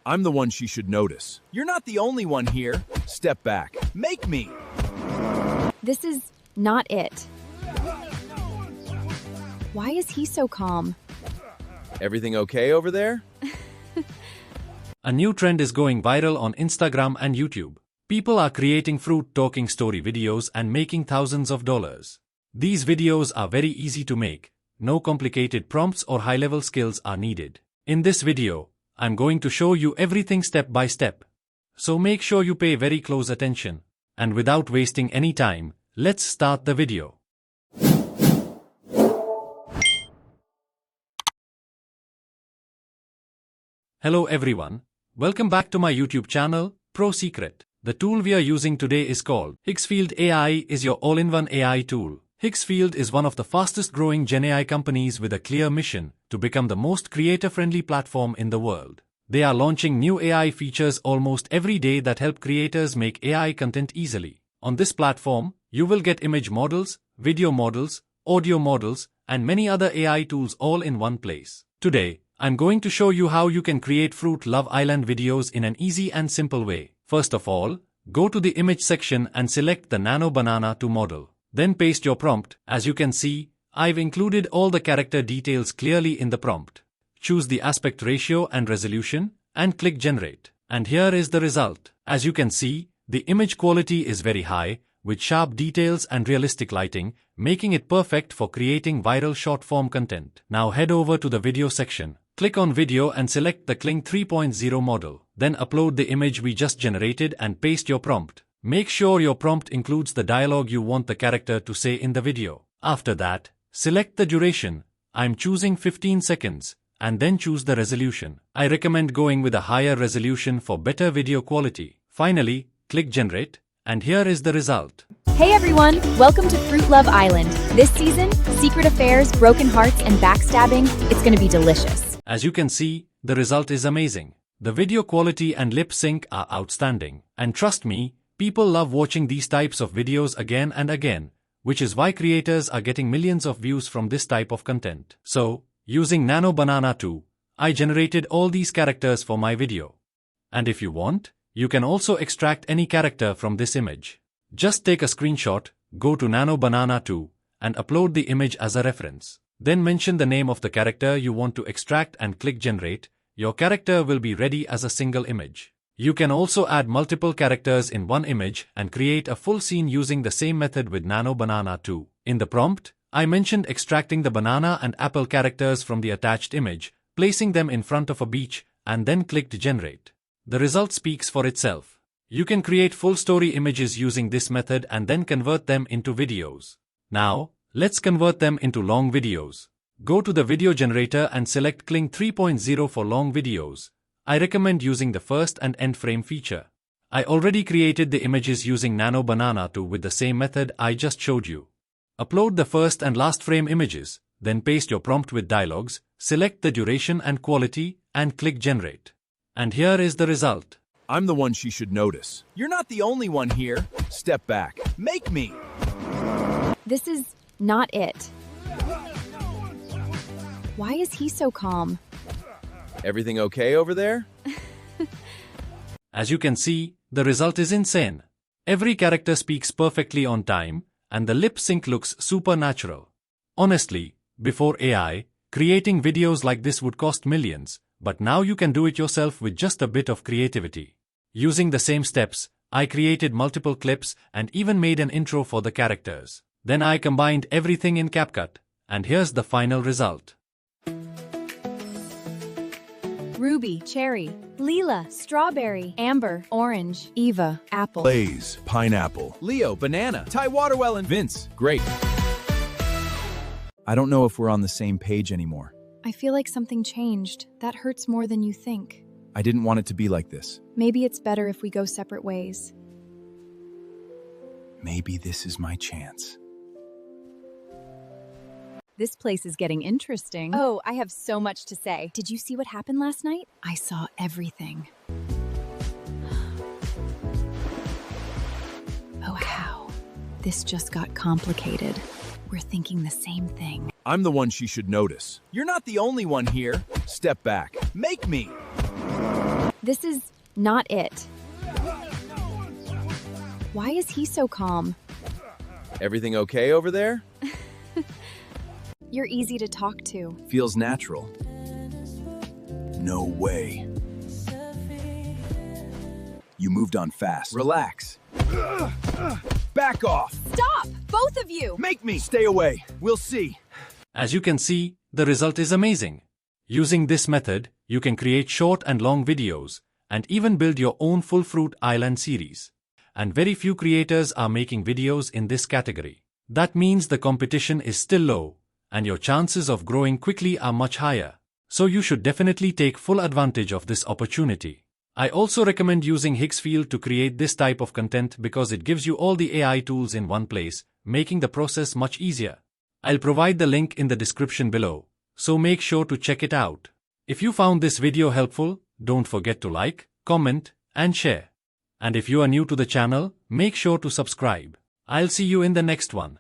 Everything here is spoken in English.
I'm the one she should notice. You're not the only one here. Step back. Make me. This is not it. Why is he so calm? Everything okay over there? A new trend is going viral on Instagram and YouTube. People are creating fruit talking story videos and making thousands of dollars. These videos are very easy to make. No complicated prompts or high-level skills are needed. In this video, I'm going to show you everything step by step. So make sure you pay very close attention. And without wasting any time, let's start the video. Hello everyone. Welcome back to my YouTube channel, Pro Secret. The tool we are using today is called Higgsfield AI is your all-in-one AI tool. Higgsfield is one of the fastest growing Gen AI companies with a clear mission to become the most creator-friendly platform in the world. They are launching new AI features almost every day that help creators make AI content easily. On this platform, you will get image models, video models, audio models, and many other AI tools all in one place. Today, I'm going to show you how you can create Fruit Love Island videos in an easy and simple way. First of all, go to the image section and select the Nano Banana to model. Then paste your prompt. As you can see, I've included all the character details clearly in the prompt. Choose the aspect ratio and resolution, and click Generate. And here is the result. As you can see, the image quality is very high, with sharp details and realistic lighting, making it perfect for creating viral short-form content. Now head over to the video section. Click on Video and select the Kling 3.0 model. Then upload the image we just generated and paste your prompt. Make sure your prompt includes the dialogue you want the character to say in the video. After that, select the duration. I'm choosing 15 seconds. And then choose the resolution. I recommend going with a higher resolution for better video quality. Finally, click Generate. And here is the result. Hey everyone, welcome to Fruit Love Island. This season, secret affairs, broken hearts, and backstabbing, it's gonna be delicious. As you can see, the result is amazing. The video quality and lip sync are outstanding. And trust me, people love watching these types of videos again and again, which is why creators are getting millions of views from this type of content. So, using Nano Banana 2, I generated all these characters for my video. And if you want, you can also extract any character from this image. Just take a screenshot, go to Nano Banana 2, and upload the image as a reference. Then mention the name of the character you want to extract and click Generate. Your character will be ready as a single image. You can also add multiple characters in one image and create a full scene using the same method with Nano Banana 2. In the prompt, I mentioned extracting the banana and apple characters from the attached image, placing them in front of a beach, and then clicked Generate. The result speaks for itself. You can create full story images using this method and then convert them into videos. Now, let's convert them into long videos. Go to the video generator and select Kling 3.0 for long videos. I recommend using the first and end frame feature. I already created the images using Nano Banana 2 with the same method I just showed you. Upload the first and last frame images, then paste your prompt with dialogues, select the duration and quality, and click Generate. And here is the result. I'm the one she should notice. You're not the only one here. Step back. Make me. This is not it. Why is he so calm? Everything okay over there? As you can see, the result is insane. Every character speaks perfectly on time, and the lip sync looks super natural. Honestly, before AI, creating videos like this would cost millions, but now you can do it yourself with just a bit of creativity. Using the same steps, I created multiple clips and even made an intro for the characters. Then I combined everything in CapCut, and here's the final result. Ruby, cherry, Leela, strawberry, Amber, orange, Eva, apple. Blaze, pineapple. Leo, banana. Ty Waterwell and Vince. Great. I don't know if we're on the same page anymore. I feel like something changed. That hurts more than you think. I didn't want it to be like this. Maybe it's better if we go separate ways. Maybe this is my chance. This place is getting interesting. Oh, I have so much to say. Did you see what happened last night? I saw everything. Oh, how? This just got complicated. We're thinking the same thing. I'm the one she should notice. You're not the only one here. Step back. Make me. This is not it. Why is he so calm? Everything okay over there? You're easy to talk to. Feels natural. No way. You moved on fast. Relax. Back off! Stop! Both of you! Make me! Stay away. We'll see. As you can see, the result is amazing. Using this method, you can create short and long videos, and even build your own full fruit island series. And very few creators are making videos in this category. That means the competition is still low, and your chances of growing quickly are much higher. So you should definitely take full advantage of this opportunity. I also recommend using Higgsfield to create this type of content because it gives you all the AI tools in one place, making the process much easier. I'll provide the link in the description below, so make sure to check it out. If you found this video helpful, don't forget to like, comment, and share. And if you are new to the channel, make sure to subscribe. I'll see you in the next one.